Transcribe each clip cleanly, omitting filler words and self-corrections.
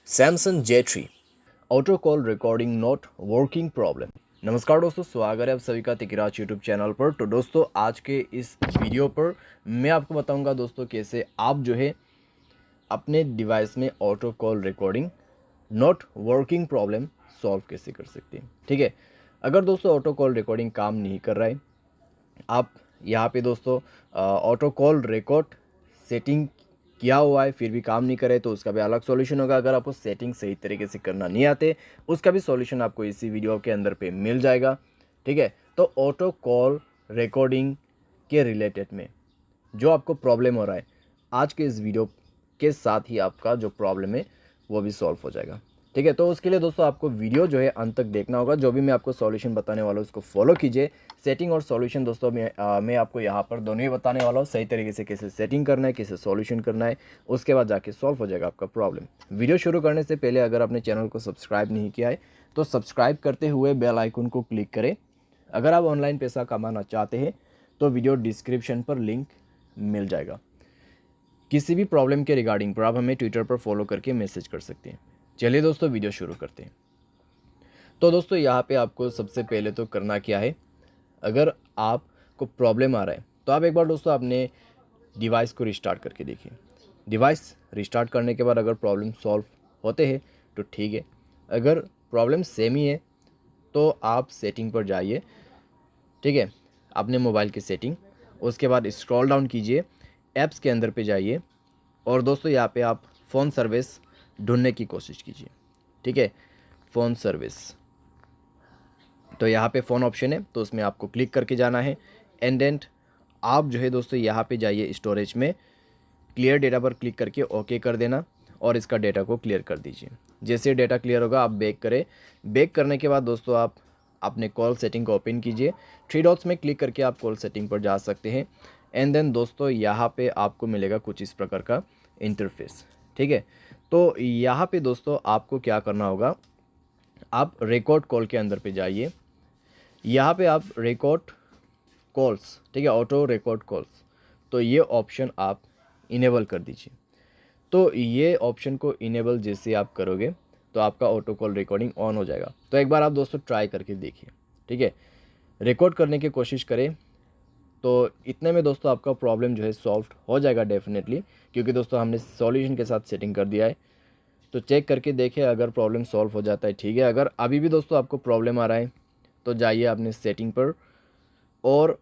Samsung J3 auto call recording not working problem. नमस्कार दोस्तों, स्वागत है आप सभी का तिकराज यूट्यूब चैनल पर। तो दोस्तों आज के इस वीडियो पर मैं आपको बताऊंगा दोस्तों कैसे आप जो है अपने डिवाइस में auto call recording not working problem solve कैसे कर सकते हैं। ठीक है, अगर दोस्तों ऑटो कॉल रिकॉर्डिंग काम नहीं कर रहा है, आप यहाँ पे दोस्तों ऑटो कॉल रिकॉर्ड सेटिंग किया हुआ है फिर भी काम नहीं करे तो उसका भी अलग सॉल्यूशन होगा। अगर आपको सेटिंग सही तरीके से करना नहीं आते उसका भी सॉल्यूशन आपको इसी वीडियो के अंदर पे मिल जाएगा। ठीक है, तो ऑटो कॉल रिकॉर्डिंग के रिलेटेड में जो आपको प्रॉब्लम हो रहा है, आज के इस वीडियो के साथ ही आपका जो प्रॉब्लम है वो भी सॉल्व हो जाएगा। ठीक है, तो उसके लिए दोस्तों आपको वीडियो जो है अंत तक देखना होगा। जो भी मैं आपको सॉल्यूशन बताने वाला हूँ उसको फॉलो कीजिए। सेटिंग और सॉल्यूशन दोस्तों मैं आपको यहाँ पर दोनों ही बताने वाला हूँ, सही तरीके से कैसे सेटिंग करना है, कैसे सॉल्यूशन करना है, उसके बाद जाके सॉल्व हो जाएगा आपका प्रॉब्लम। वीडियो शुरू करने से पहले अगर आपने चैनल को सब्सक्राइब नहीं किया है तो सब्सक्राइब करते हुए बेल आइकन को क्लिक करें। अगर आप ऑनलाइन पैसा कमाना चाहते हैं तो वीडियो डिस्क्रिप्शन पर लिंक मिल जाएगा। किसी भी प्रॉब्लम के रिगार्डिंग पर आप हमें ट्विटर पर फॉलो करके मैसेज कर सकते हैं। चलिए दोस्तों वीडियो शुरू करते हैं। तो दोस्तों यहाँ पे आपको सबसे पहले तो करना क्या है, अगर आपको प्रॉब्लम आ रहा है तो आप एक बार दोस्तों अपने डिवाइस को रिस्टार्ट करके देखिए। डिवाइस रिस्टार्ट करने के बाद अगर प्रॉब्लम सॉल्व होते हैं तो ठीक है, अगर प्रॉब्लम सेम ही है तो आप सेटिंग पर जाइए। ठीक है, अपने मोबाइल की सेटिंग, उसके बाद स्क्रॉल डाउन कीजिए, ऐप्स के अंदर पे जाइए और दोस्तों यहाँ पे आप फ़ोन सर्विस ढूंढने की कोशिश कीजिए। ठीक है, फ़ोन सर्विस, तो यहाँ पे फ़ोन ऑप्शन है तो उसमें आपको क्लिक करके जाना है। एंड देन आप जो है दोस्तों यहाँ पे जाइए, स्टोरेज में क्लियर डेटा पर क्लिक करके ओके कर देना और इसका डेटा को क्लियर कर दीजिए। जैसे डेटा क्लियर होगा आप बैक करें। बैक करने के बाद दोस्तों आप अपने कॉल सेटिंग को ओपन कीजिए। थ्री डॉट्स में क्लिक करके आप कॉल सेटिंग पर जा सकते हैं। एंड देन दोस्तों यहाँ पे आपको मिलेगा कुछ इस प्रकार का इंटरफेस। ठीक है, तो यहाँ पे दोस्तों आपको क्या करना होगा, आप रिकॉर्ड कॉल के अंदर पे जाइए। यहाँ पे आप रिकॉर्ड कॉल्स, ठीक है, ऑटो रिकॉर्ड कॉल्स, तो ये ऑप्शन आप इनेबल कर दीजिए। तो ये ऑप्शन को इनेबल जैसे आप करोगे तो आपका ऑटो कॉल रिकॉर्डिंग ऑन हो जाएगा। तो एक बार आप दोस्तों ट्राई करके देखिए। ठीक है, रिकॉर्ड करने की कोशिश करें तो इतने में दोस्तों आपका प्रॉब्लम जो है सॉल्व हो जाएगा डेफिनेटली, क्योंकि दोस्तों हमने सॉल्यूशन के साथ सेटिंग कर दिया है। तो चेक करके देखिए, अगर प्रॉब्लम सॉल्व हो जाता है ठीक है। अगर अभी भी दोस्तों आपको प्रॉब्लम आ रहा है तो जाइए अपने सेटिंग पर और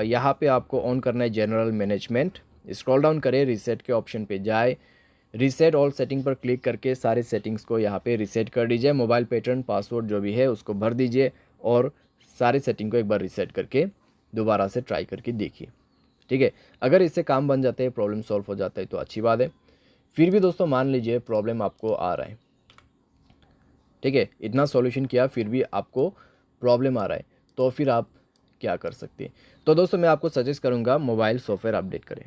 यहाँ पे आपको ऑन करना है जनरल मैनेजमेंट। स्क्रॉल डाउन करें, रीसेट के ऑप्शन पे जाए, रीसेट ऑल सेटिंग पर क्लिक करके सारे सेटिंग्स को यहाँ पे रीसेट कर दीजिए। मोबाइल पैटर्न पासवर्ड जो भी है उसको भर दीजिए और सारे सेटिंग को एक बार रीसेट करके दोबारा से ट्राई करके देखिए। ठीक है, अगर इससे काम बन जाते हैं, प्रॉब्लम सॉल्व हो जाता है तो अच्छी बात है। फिर भी दोस्तों मान लीजिए प्रॉब्लम आपको आ रहा है, ठीक है, इतना सॉल्यूशन किया फिर भी आपको प्रॉब्लम आ रहा है, तो फिर आप क्या कर सकते हैं। तो दोस्तों मैं आपको सजेस्ट करूंगा मोबाइल सॉफ्टवेयर अपडेट करें।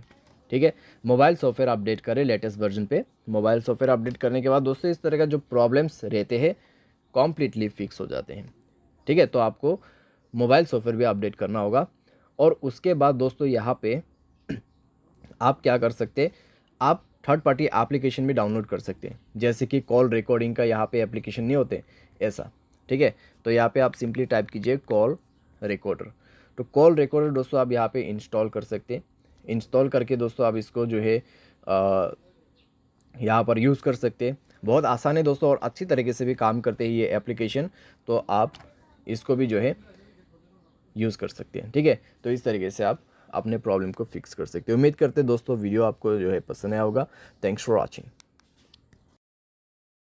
ठीक है, मोबाइल सॉफ्टवेयर अपडेट करें लेटेस्ट वर्जन पे। मोबाइल सॉफ्टवेयर अपडेट करने के बाद दोस्तों इस तरह का जो प्रॉब्लम्स रहते हैं कॉम्प्लीटली फिक्स हो जाते हैं। ठीक है, तो आपको मोबाइल सॉफ्टवेयर भी अपडेट करना होगा और उसके बाद दोस्तों यहाँ पे आप क्या कर सकते हैं, आप थर्ड पार्टी एप्लीकेशन भी डाउनलोड कर सकते हैं, जैसे कि कॉल रिकॉर्डिंग का यहाँ पे एप्लीकेशन नहीं होते ऐसा। ठीक है, तो यहाँ पे आप सिंपली टाइप कीजिए कॉल रिकॉर्डर। तो कॉल रिकॉर्डर दोस्तों आप यहाँ पे इंस्टॉल कर सकते हैं। इंस्टॉल करके दोस्तों आप इसको जो है यहाँ पर यूज़ कर सकते हैं। बहुत आसान है दोस्तों और अच्छी तरीके से भी काम करते हैं ये एप्लीकेशन, तो आप इसको भी जो है यूज़ कर सकते हैं। ठीक है, तो इस तरीके से आप अपने प्रॉब्लम को फिक्स कर सकते हैं। उम्मीद करते हैं दोस्तों वीडियो आपको जो है पसंद आया होगा। Thanks for watching.